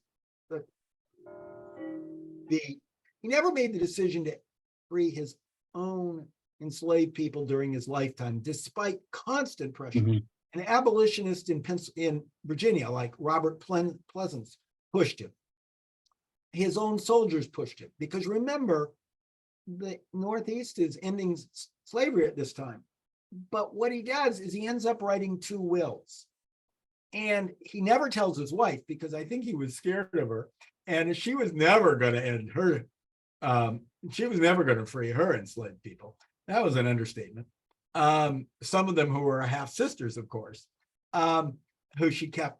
he never made the decision to free his own enslaved people during his lifetime, despite constant pressure.
Mhm.
An abolitionist in Virginia, like Robert Pleasance, pushed him. His own soldiers pushed him, because remember, the Northeast is ending slavery at this time. But what he does is he ends up writing 2 wills. And he never tells his wife, because I think he was scared of her. And she was never going to end her, she was never going to free her enslaved people. That was an understatement. Some of them who were half sisters, of course, who she kept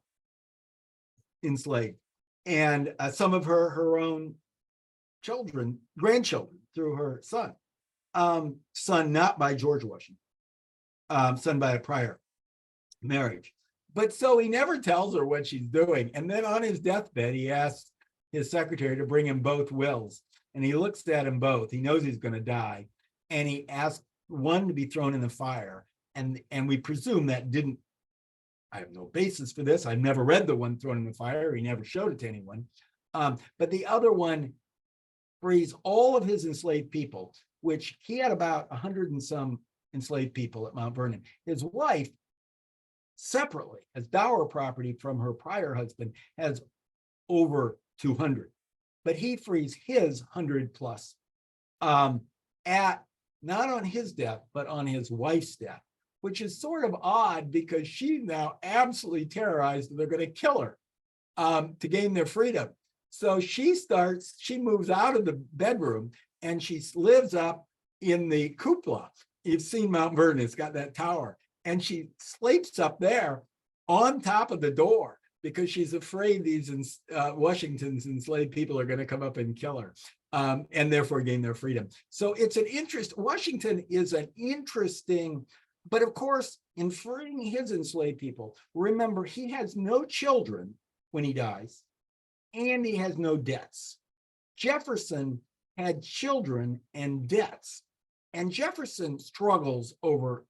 enslaved. And some of her own children, grandchildren, through her son. Son not by George Washington, son by a prior marriage. But so he never tells her what she's doing. And then on his deathbed, he asks his secretary to bring him both wills. And he looks at them both. He knows he's going to die. And he asks one to be thrown in the fire. And we presume that didn't, I have no basis for this. I've never read the one thrown in the fire. He never showed it to anyone. But the other one frees all of his enslaved people, which he had about 100 and some enslaved people at Mount Vernon. His wife, separately, as dower property from her prior husband, has over 200. But he frees his 100 plus at not on his death, but on his wife's death, which is sort of odd because she's now absolutely terrorized that they're going to kill her to gain their freedom. So she moves out of the bedroom and she lives up in the cupola. You've seen Mount Vernon, it's got that tower. And she sleeps up there on top of the door because she's afraid these Washington's enslaved people are going to come up and kill her and therefore gain their freedom. So it's an interest. Washington is an interesting, but of course, in freeing his enslaved people, remember, he has no children when he dies, and he has no debts. Jefferson had children and debts, and Jefferson struggles over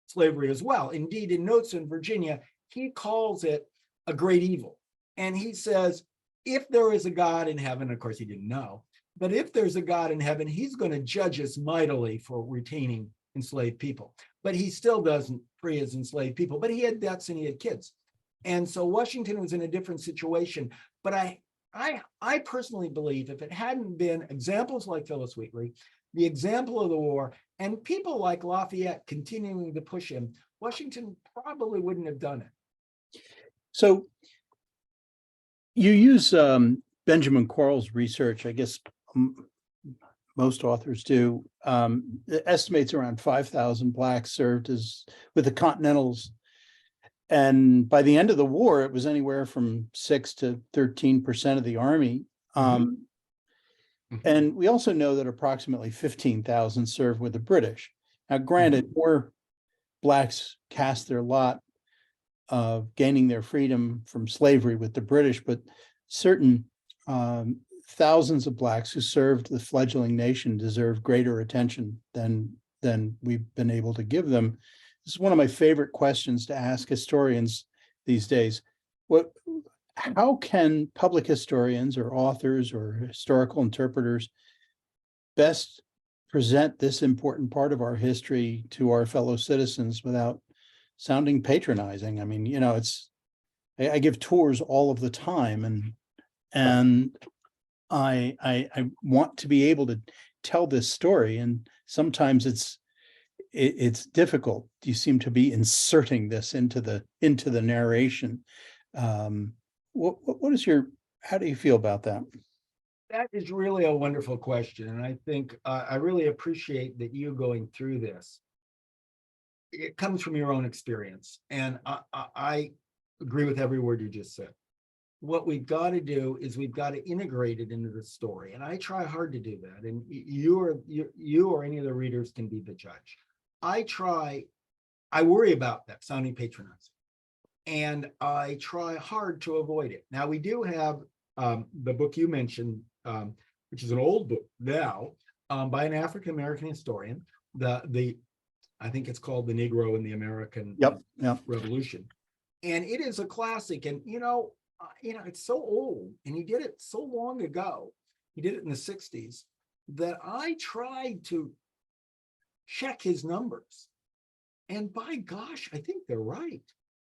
slavery as well. Indeed, in Notes in Virginia, he calls it a great evil. And he says, if there is a God in heaven, of course he didn't know, but if there's a God in heaven, he's going to judge us mightily for retaining enslaved people. But he still doesn't free his enslaved people, but he had debts and he had kids. And so Washington was in a different situation. But I personally believe if it hadn't been examples like Phyllis Wheatley, the example of the war, and people like Lafayette continuing to push him, Washington probably wouldn't have done it.
So you use Benjamin Quarles' research, I guess most authors do. It estimates around 5,000 Blacks served with the Continentals. And by the end of the war, it was anywhere from 6 to 13% of the army. And we also know that approximately 15,000 served with the British. Now, granted, more Blacks cast their lot of gaining their freedom from slavery with the British, but certain thousands of Blacks who served the fledgling nation deserve greater attention than we've been able to give them. This is one of my favorite questions to ask historians these days. How can public historians or authors or historical interpreters best present this important part of our history to our fellow citizens without sounding patronizing? I mean, I give tours all of the time, and I want to be able to tell this story, and sometimes it's difficult. You seem to be inserting this into the narration. How do you feel about that?
That is really a wonderful question. And I think I really appreciate that you going through this. It comes from your own experience. And I agree with every word you just said. What we've got to do is we've got to integrate it into the story. And I try hard to do that. And you or any of the readers can be the judge. I worry about that sounding patronizing. And I try hard to avoid it. Now, we do have the book you mentioned, which is an old book now, by an African-American historian. I think it's called The Negro in the American Revolution. And it is a classic. And, it's so old, and he did it so long ago. He did it in the 60s that I tried to check his numbers. And by gosh, I think they're right.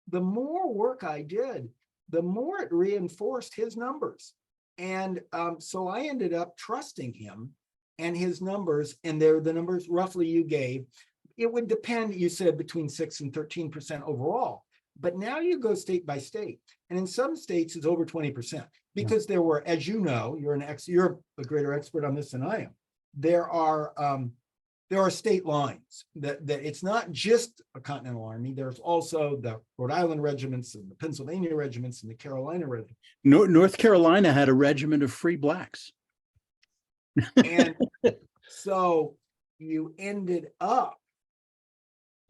The more work I did, the more it reinforced his numbers. And so I ended up trusting him and his numbers, and they're the numbers roughly you gave. It would depend, you said, between 6 and 13% overall. But now you go state by state. And in some states, it's over 20%, because there were, as you know, you're a greater expert on this than I am. There are state lines that it's not just a Continental Army. There's also the Rhode Island regiments and the Pennsylvania regiments and the Carolina regiments.
North Carolina had a regiment of free blacks.
And so you ended up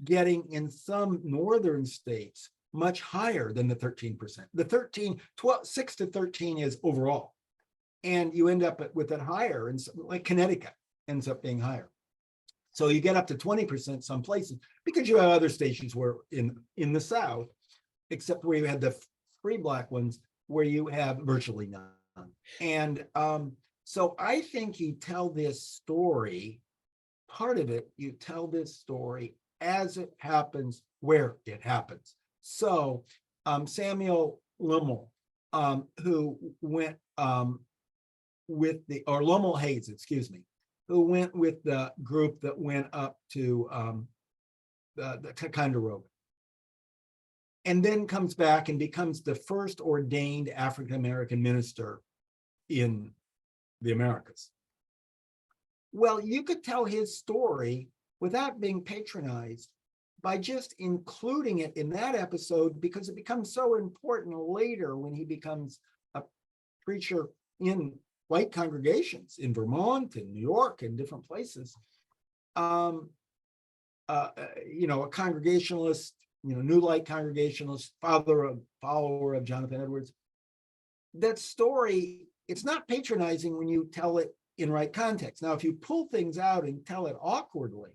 getting, in some northern states, much higher than the 13%. The 6 to 13 is overall. And you end up with it higher, and like Connecticut ends up being higher. So you get up to 20% some places, because you have other stations where in the South, except where you had the free black ones, where you have virtually none. And so I think you tell this story, part of it, you tell this story as it happens, where it happens. So Samuel Lummel, who went Lummel Hayes, excuse me, who went with the group that went up to the Ticonderoga, and then comes back and becomes the first ordained African-American minister in the Americas. Well, you could tell his story without being patronized by just including it in that episode, because it becomes so important later when he becomes a preacher in white congregations in Vermont and New York and different places. A congregationalist, New Light congregationalist, follower of Jonathan Edwards. That story, it's not patronizing when you tell it in right context. Now, if you pull things out and tell it awkwardly,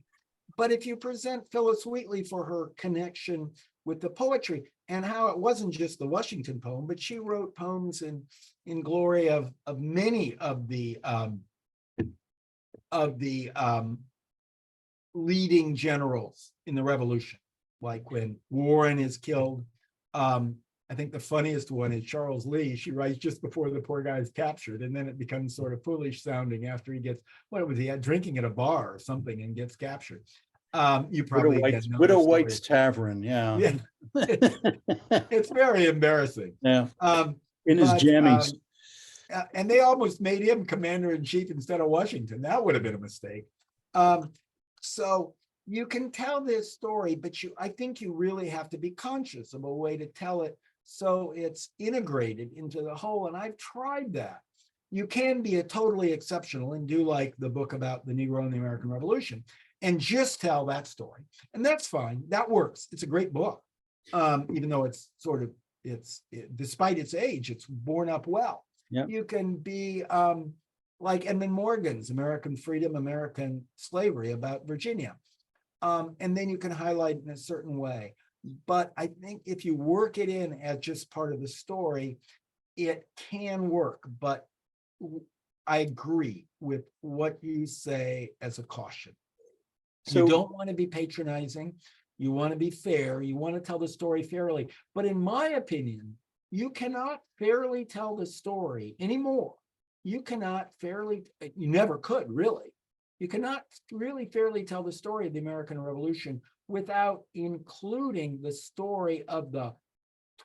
but if you present Phyllis Wheatley for her connection with the poetry and how it wasn't just the Washington poem, but she wrote poems in glory of many of the leading generals in the Revolution, like when Warren is killed. I think the funniest one is Charles Lee. She writes just before the poor guy is captured, and then it becomes sort of foolish sounding after he gets, what was he drinking at a bar or something and gets captured. You probably
Widow White's Tavern,
yeah. It's very embarrassing.
Yeah, in his jammies.
And they almost made him commander-in-chief instead of Washington. That would have been a mistake. So you can tell this story, but I think you really have to be conscious of a way to tell it so it's integrated into the whole. And I've tried that. You can be a totally exceptional and do like the book about the Negro in the American Revolution and just tell that story. And that's fine. That works. It's a great book. Even though it's despite its age, it's borne up well.
Yep.
You can be like Edmund Morgan's American Freedom, American Slavery about Virginia. And then you can highlight it in a certain way. But I think if you work it in as just part of the story, it can work. But I agree with what you say as a caution. So you don't want to be patronizing. You want to be fair. You want to tell the story fairly. But in my opinion, you cannot fairly tell the story anymore. You cannot fairly, you never could really. You cannot really fairly tell the story of the American Revolution without including the story of the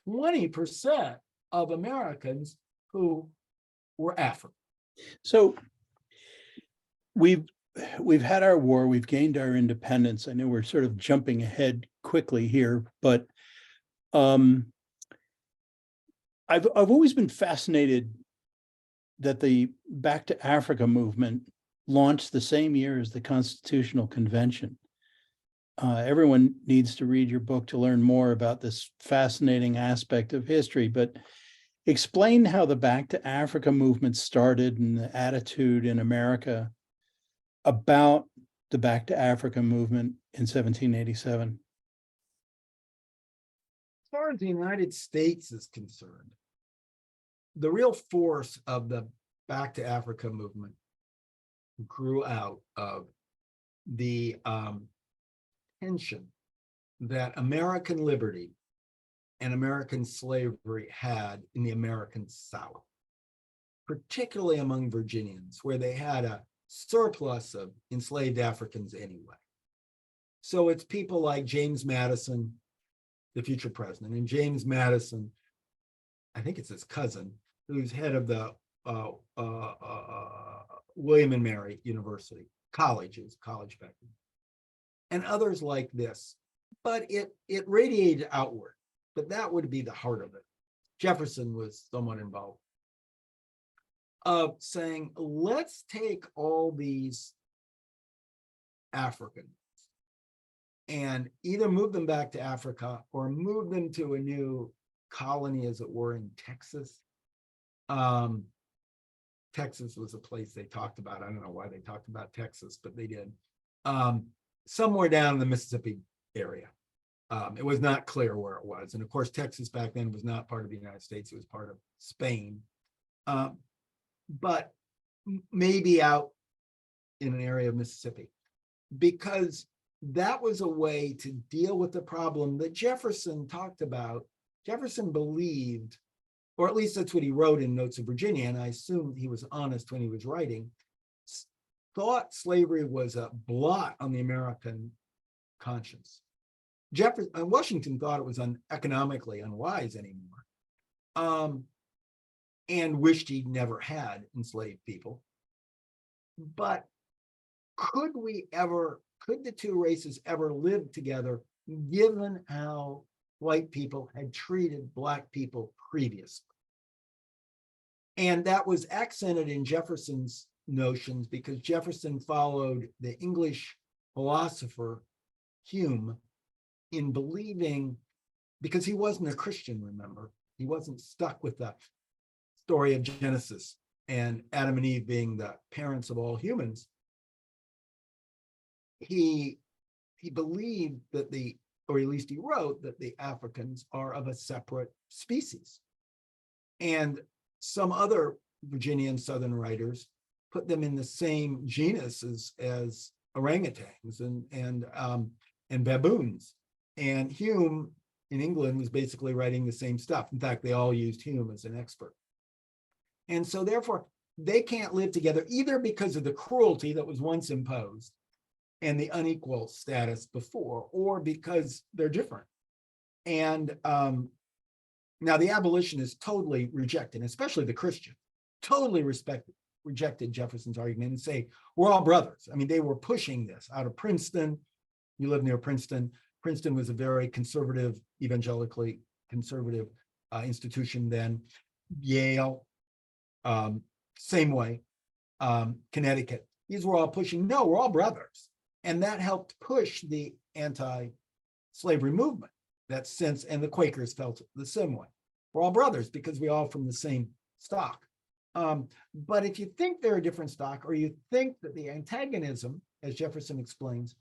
20% of Americans who were African.
So we've had our war, we've gained our independence. I know we're sort of jumping ahead quickly here, but I've always been fascinated that the Back to Africa movement launched the same year as the Constitutional Convention. everyone needs to read your book to learn more about this fascinating aspect of history, but explain how the Back to Africa movement started and the attitude in America about the Back to Africa movement in 1787.
As far as the United States is concerned, the real force of the Back to Africa movement grew out of the tension that American liberty and American slavery had in the American South, particularly among Virginians, where they had a surplus of enslaved Africans anyway. So it's people like James Madison, the future president, and James Madison, I think it's his cousin, who's head of the William and Mary University, college back then, and others like this. But it radiated outward, but that would be the heart of it. Jefferson was somewhat involved, of saying, let's take all these Africans and either move them back to Africa or move them to a new colony, as it were, in Texas. Texas was a place they talked about. I don't know why they talked about Texas, but they did. Somewhere down in the Mississippi area. It was not clear where it was. And of course, Texas back then was not part of the United States. It was part of Spain. But maybe out in an area of Mississippi, because that was a way to deal with the problem that Jefferson talked about. Jefferson believed, or at least that's what he wrote in Notes of Virginia, and I assume he was honest when he was writing, thought slavery was a blot on the American conscience. Washington thought it was economically unwise anymore, and wished he'd never had enslaved people. But could the two races ever live together, given how white people had treated Black people previously? And that was accented in Jefferson's notions, because Jefferson followed the English philosopher Hume in believing, because he wasn't a Christian, remember, he wasn't stuck with the story of Genesis and Adam and Eve being the parents of all humans. He believed that or at least he wrote, that the Africans are of a separate species. And some other Virginian Southern writers put them in the same genus as orangutans and baboons. And Hume in England was basically writing the same stuff. In fact, they all used Hume as an expert. And so therefore, they can't live together either because of the cruelty that was once imposed and the unequal status before, or because they're different. And now the abolitionists totally rejected, especially the Christian, totally rejected Jefferson's argument and say, we're all brothers. I mean, they were pushing this out of Princeton. You live near Princeton. Princeton was a very conservative, evangelically conservative institution then. Yale, same way. Connecticut. These were all pushing, no, we're all brothers. And that helped push the anti-slavery movement. That sense, and the Quakers felt the same way. We're all brothers because we all from the same stock. But if you think they're a different stock, or you think that the antagonism, as Jefferson explains,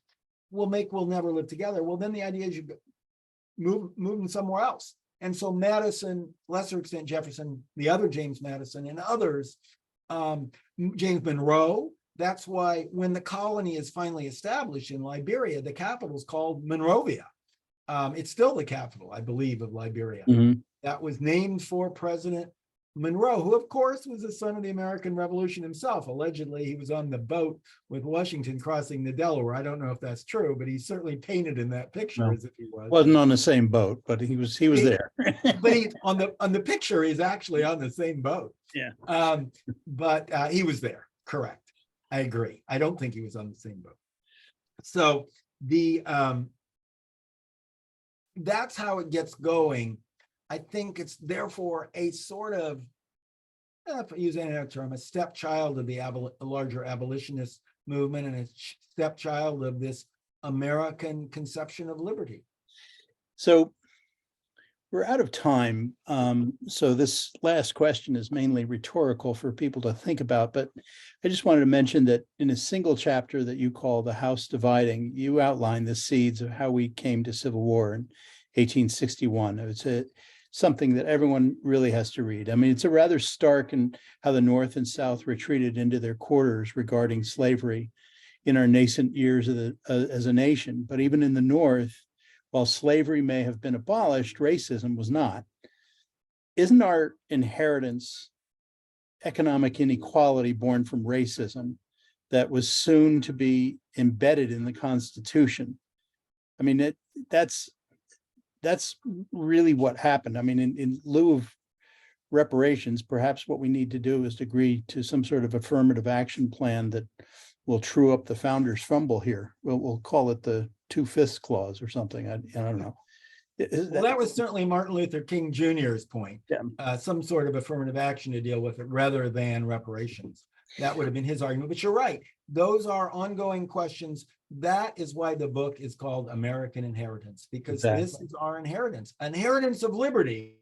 we'll never live together, well, then the idea is you move them somewhere else. And so Madison, lesser extent Jefferson, the other James Madison, and others, James Monroe. That's why when the colony is finally established in Liberia, the capital is called Monrovia. It's still the capital, I believe, of Liberia.
Mm-hmm.
That was named for President Monroe, who, of course, was the son of the American Revolution himself. Allegedly, he was on the boat with Washington crossing the Delaware. I don't know if that's true, but he's certainly painted in that picture as if he was.
Wasn't on the same boat, but he was there.
But on the picture, he's actually on the same boat.
Yeah.
But he was there. Correct. I agree. I don't think he was on the same boat. So that's how it gets going. I think it's therefore a sort of, if I use any other term, a stepchild of the larger abolitionist movement, and a stepchild of this American conception of liberty.
So we're out of time. So this last question is mainly rhetorical for people to think about, but I just wanted to mention that in a single chapter that you call The House Dividing, you outline the seeds of how we came to civil war in 1861. It's something that everyone really has to read. I mean, it's a rather stark in how the North and South retreated into their quarters regarding slavery in our nascent years as a nation. But even in the North, while slavery may have been abolished, racism was not. Isn't our inheritance economic inequality born from racism that was soon to be embedded in the Constitution? I mean, that's really what happened. I mean, in lieu of reparations, perhaps what we need to do is to agree to some sort of affirmative action plan that will true up the founders' fumble here. We'll call it the 2/5 clause or something. I don't know.
Well, that was certainly Martin Luther King Jr.'s point.
Yeah.
Some sort of affirmative action to deal with it rather than reparations. That would have been his argument. But you're right. Those are ongoing questions. That is why the book is called American Inheritance, because this is our inheritance of liberty,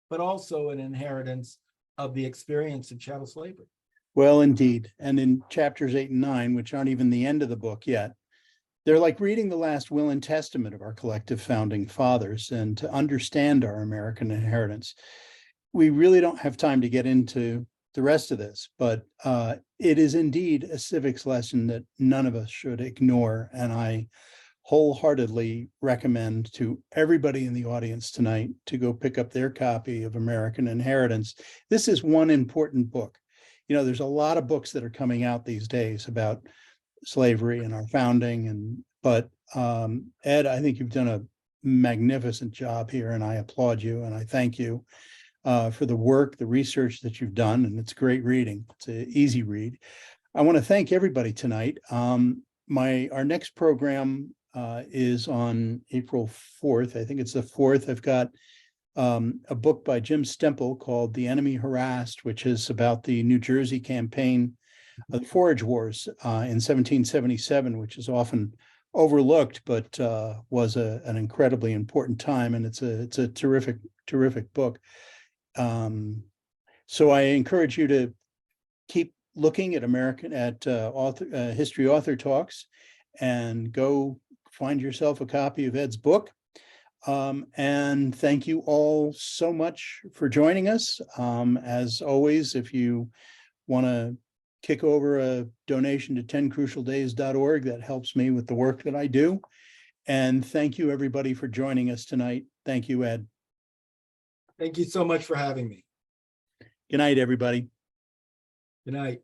but also an inheritance of the experience of chattel slavery.
Well, indeed. And in chapters 8 and 9, which aren't even the end of the book yet, they're like reading the last will and testament of our collective founding fathers. And to understand our American inheritance, we really don't have time to get into the rest of this, but it is indeed a civics lesson that none of us should ignore. And I wholeheartedly recommend to everybody in the audience tonight to go pick up their copy of American Inheritance. This is one important book. You know, there's a lot of books that are coming out these days about slavery and our founding, but Ed, I think you've done a magnificent job here, and I applaud you and I thank you for the work, the research that you've done, and it's great reading. It's an easy read. I want to thank everybody tonight. Our next program is on April 4th. I think it's the 4th. I've got a book by Jim Stemple called The Enemy Harassed, which is about the New Jersey campaign of the Forage Wars in 1777, which is often overlooked, but was an incredibly important time. And it's a terrific book. So I encourage you to keep looking at History Author Talks and go find yourself a copy of Ed's book. And thank you all so much for joining us. As always, if you want to kick over a donation to 10crucialdays.org, that helps me with the work that I do. And thank you, everybody, for joining us tonight. Thank you, Ed.
Thank you so much for having me.
Good night, everybody.
Good night.